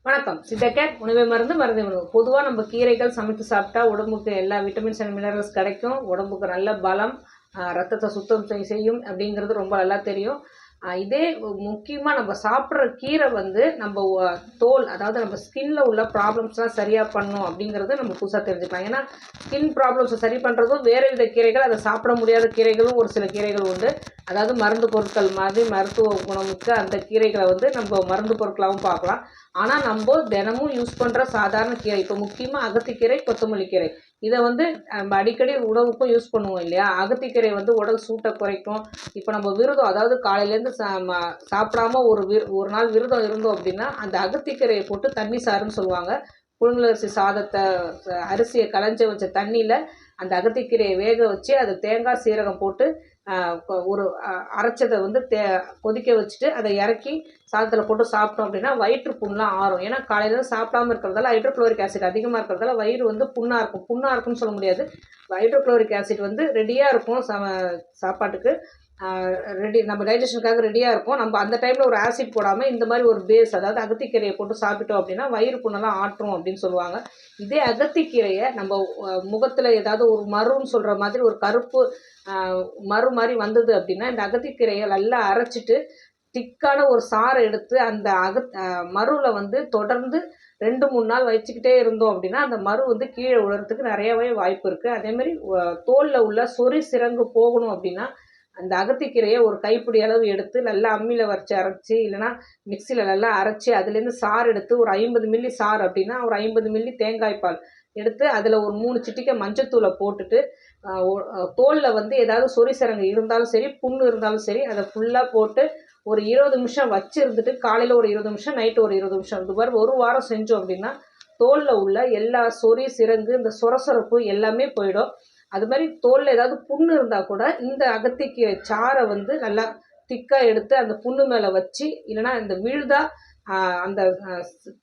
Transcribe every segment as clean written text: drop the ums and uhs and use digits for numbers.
வணக்கம். சித்தகேட் உணவே மருந்து மருந்து உணவு. பொதுவாக நம்ம கீரைகள் சமைத்து சாப்பிட்டா உடம்புக்கு எல்லா விட்டமின்ஸ் அண்ட் மினரல்ஸ் கிடைக்கும். உடம்புக்கு நல்ல பலம், ரத்தத்தை சுத்தம் செய்யும் அப்படிங்கிறது ரொம்ப நல்லா தெரியும். இதே முக்கியமாக நம்ம சாப்பிட்ற கீரை வந்து நம்ம தோல், அதாவது நம்ம ஸ்கின்ல உள்ள ப்ராப்ளம்ஸ்லாம் சரியாக பண்ணும் அப்படிங்கிறது நம்ம புதுசாக தெரிஞ்சுக்கலாம். ஏன்னா ஸ்கின் ப்ராப்ளம்ஸை சரி பண்ணுறதும் வேறு வித கீரைகள், அதை சாப்பிட முடியாத கீரைகளும் ஒரு சில கீரைகள் உண்டு. அதாவது மருந்து பொருட்கள் மாதிரி மருத்துவ குணமிக்க அந்த கீரைகளை வந்து நம்ம மருந்து பொருட்களாகவும் பார்க்கலாம். ஆனால் நம்ம தினமும் யூஸ் பண்ணுற சாதாரண கீரை, இப்போ முக்கியமாக அகத்திக்கீரை, கொத்தமல்லி கீரை, இதை வந்து நம்ம அடிக்கடி உணவுக்கும் யூஸ் பண்ணுவோம் இல்லையா? அகத்திக்கீரை வந்து உடல் சூட்டை குறைக்கும். இப்போ நம்ம விரதம், அதாவது காலையிலேருந்து சாப்பிடாம ஒரு நாள் விரதம் இருந்தோம் அப்படின்னா அந்த அகத்திக்கீரையை போட்டு தண்ணி சாறுன்னு சொல்லுவாங்க. புழுங்கலரிசி சாதத்தை, அரிசியை களைஞ்ச வச்ச தண்ணியில் அந்த அகத்திக்கீரையை வேக வச்சு அதை தேங்காய் சீரகம் போட்டு ஒரு அரைச்சதை வந்து கொதிக்க வச்சுட்டு அதை இறக்கி சாதத்தில் போட்டு சாப்பிட்டோம் அப்படின்னா வயிற்று புண்ணெலாம் ஆறும். ஏன்னா காலையில் சாப்பிடாம இருக்கிறதால ஹைட்ரோக்ளோரிக் ஆசிட் அதிகமாக இருக்கிறதால வயிறு வந்து புண்ணாக இருக்கும்னு சொல்ல முடியாது. ஹைட்ரோக்ளோரிக் ஆசிட் வந்து ரெடியாக இருக்கும் சாப்பாட்டுக்கு, ரெடி, நம்ம டைஜஷனுக்காக ரெடியாக இருக்கும். நம்ம அந்த டைமில் ஒரு ஆசிட் போடாமல் இந்த மாதிரி ஒரு பேஸ், அதாவது அகத்திக்கீரையை போட்டு சாப்பிட்டோம் அப்படின்னா வயிறு புண்ணெல்லாம் ஆற்றும் அப்படின்னு சொல்லுவாங்க. இதே அகத்திக்கீரையை நம்ம முகத்தில் ஏதாவது ஒரு மருன்னு சொல்கிற மாதிரி ஒரு கருப்பு மரு மாதிரி வந்தது அப்படின்னா இந்த அகத்திக்கீரையை நல்லா அரைச்சிட்டு திக்கான ஒரு சாறை எடுத்து அந்த மருவில் வந்து தொடர்ந்து 2-3 நாள் வச்சுக்கிட்டே இருந்தோம் அப்படின்னா அந்த மரு வந்து கீழே விழுறதுக்கு நிறையவே வாய்ப்பு இருக்குது. அதேமாதிரி தோலில் உள்ள சொறி சிரங்கு போகணும் அப்படின்னா அந்த அகத்திக்கீரையை ஒரு கைப்பிடி அளவு எடுத்து நல்லா அம்மியில் வச்சு அரைச்சி, இல்லைனா மிக்சியில் நல்லா அரைச்சி அதுலேருந்து சாறு எடுத்து ஒரு 50 மில்லி சாறு அப்படின்னா ஒரு 50 மில்லி தேங்காய் பால் எடுத்து அதில் ஒரு 3 சிட்டிக்கை மஞ்சத்தூளை போட்டுட்டு தோலில் வந்து ஏதாவது சொறி சிரங்கு இருந்தாலும் சரி, புண்ணு இருந்தாலும் சரி, அதை ஃபுல்லாக போட்டு ஒரு 20 நிமிஷம் வச்சு இருந்துட்டு காலையில் ஒரு 20 நிமிஷம், நைட்டு ஒரு 20 நிமிஷம், இது மாதிரி ஒரு வாரம் செஞ்சோம் அப்படின்னா தோலில் உள்ள எல்லா சொறி சிரங்கு, இந்த சொரசொரப்பு எல்லாமே போயிடும். அது மாதிரி தோலில் ஏதாவது புண்ணு இருந்தால் கூட இந்த அகத்திக்கீரை சாறை வந்து நல்லா திக்காக எடுத்து அந்த புண்ணு மேலே வச்சு, இல்லைனா இந்த விழுதா அந்த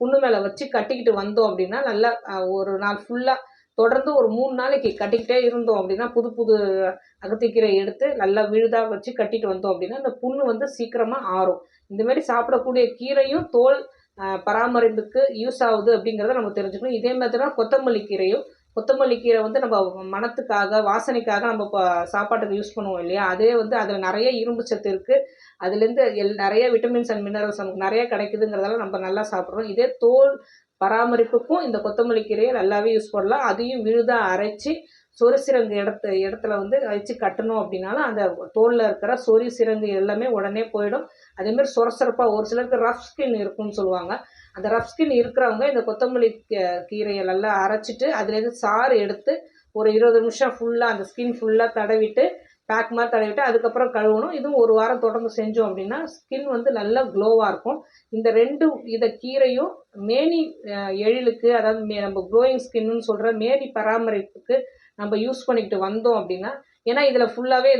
புண்ணு மேலே வச்சு கட்டிக்கிட்டு வந்தோம் அப்படின்னா நல்லா ஒரு நாள் ஃபுல்லாக தொடர்ந்து ஒரு 3 நாளைக்கு கட்டிக்கிட்டே இருந்தோம் அப்படின்னா புது புது அகத்திக்கீரை எடுத்து நல்லா விழுதா வச்சு கட்டிட்டு வந்தோம் அப்படின்னா அந்த புண்ணு வந்து சீக்கிரமாக ஆறும். இந்த மாதிரி சாப்பிடக்கூடிய கீரையும் தோல் பராமரிப்புக்கு யூஸ் ஆகுது அப்படிங்கிறத நம்ம தெரிஞ்சுக்கணும். இதே மாதிரி தான் கொத்தமல்லி கீரையும். கொத்தமல்லி கீரை வந்து நம்ம மணத்துக்காக, வாசனைக்காக நம்ம சாப்பாட்டுக்கு யூஸ் பண்ணுவோம் இல்லையா? அதே வந்து அதில் நிறைய இரும்பு சத்து இருக்குது. அதுலேருந்து நிறைய விட்டமின்ஸ் அண்ட் மினரல்ஸ் நமக்கு நிறைய கிடைக்குதுங்கிறதால நம்ம நல்லா சாப்பிட்றோம். இதே தோல் பராமரிப்புக்கும் இந்த கொத்தமல்லி கீரையை நல்லாவே யூஸ் பண்ணலாம். அதையும் விழுதாக அரைச்சி சொறி சிரங்கு இடத்துல வந்து வச்சு கட்டணும் அப்படின்னாலும் அந்த தோலில் இருக்கிற சொறி சிரங்கு எல்லாமே உடனே போயிடும். அதேமாதிரி சொரசொரப்பாக ஒரு சிலருக்கு ரஃப் ஸ்கின் இருக்குன்னு சொல்லுவாங்க. அந்த ரஃப் ஸ்கின் இருக்கிறவங்க இந்த கொத்தமல்லி கீரையை நல்லா அரைச்சிட்டு அதுலேருந்து சாறு எடுத்து ஒரு 20 நிமிஷம் ஃபுல்லாக அந்த ஸ்கின் ஃபுல்லாக தடவிட்டு பேக் மாதிரி தடவிட்டு அதுக்கப்புறம் கழுவணும். இதுவும் ஒரு வாரம் தொடர்ந்து செஞ்சோம் அப்படின்னா ஸ்கின் வந்து நல்லா க்ளோவாக இருக்கும். இந்த 2 இதை கீரையும் மேனி எழிலுக்கு, அதாவது நம்ம க்ளோயிங் ஸ்கின்னு சொல்கிற மேனி பராமரிப்புக்கு நம்ம யூஸ் பண்ணிக்கிட்டு வந்தோம் அப்படின்னா, ஏன்னா இதில் ஃபுல்லாகவே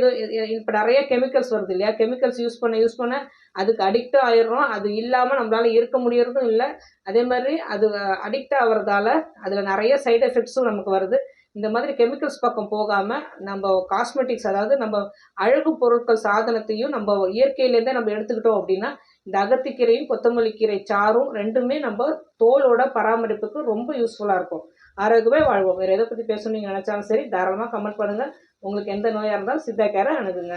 இப்போ நிறைய கெமிக்கல்ஸ் வருது இல்லையா? கெமிக்கல்ஸ் யூஸ் பண்ண அதுக்கு அடிக்டாக ஆயிடுறோம். அது இல்லாமல் நம்மளால் இருக்க முடியறதும் இல்லை. அதே மாதிரி அது அடிக்ட் ஆகிறதால அதில் நிறைய சைடு எஃபெக்ட்ஸும் நமக்கு வருது. இந்த மாதிரி கெமிக்கல்ஸ் பக்கம் போகாமல் நம்ம காஸ்மெட்டிக்ஸ், அதாவது நம்ம அழகு பொருட்கள் சாதனத்தையும் நம்ம இயற்கையிலேருந்தே நம்ம எடுத்துக்கிட்டோம் அப்படின்னா இந்த அகத்திக்கீரையும் கொத்தமல்லி கீரை சாறும் ரெண்டுமே நம்ம தோலோட பராமரிப்புக்கு ரொம்ப யூஸ்ஃபுல்லாக இருக்கும். ஆரோக்கியமே வாழ்வோம். வேறு எதை பற்றி பேசணும்னு நீங்கள் நினச்சாலும் சரி தாராளமாக கமெண்ட் பண்ணுங்கள். உங்களுக்கு எந்த நோயாக இருந்தாலும் சித்தா கேரை அணுகுங்க.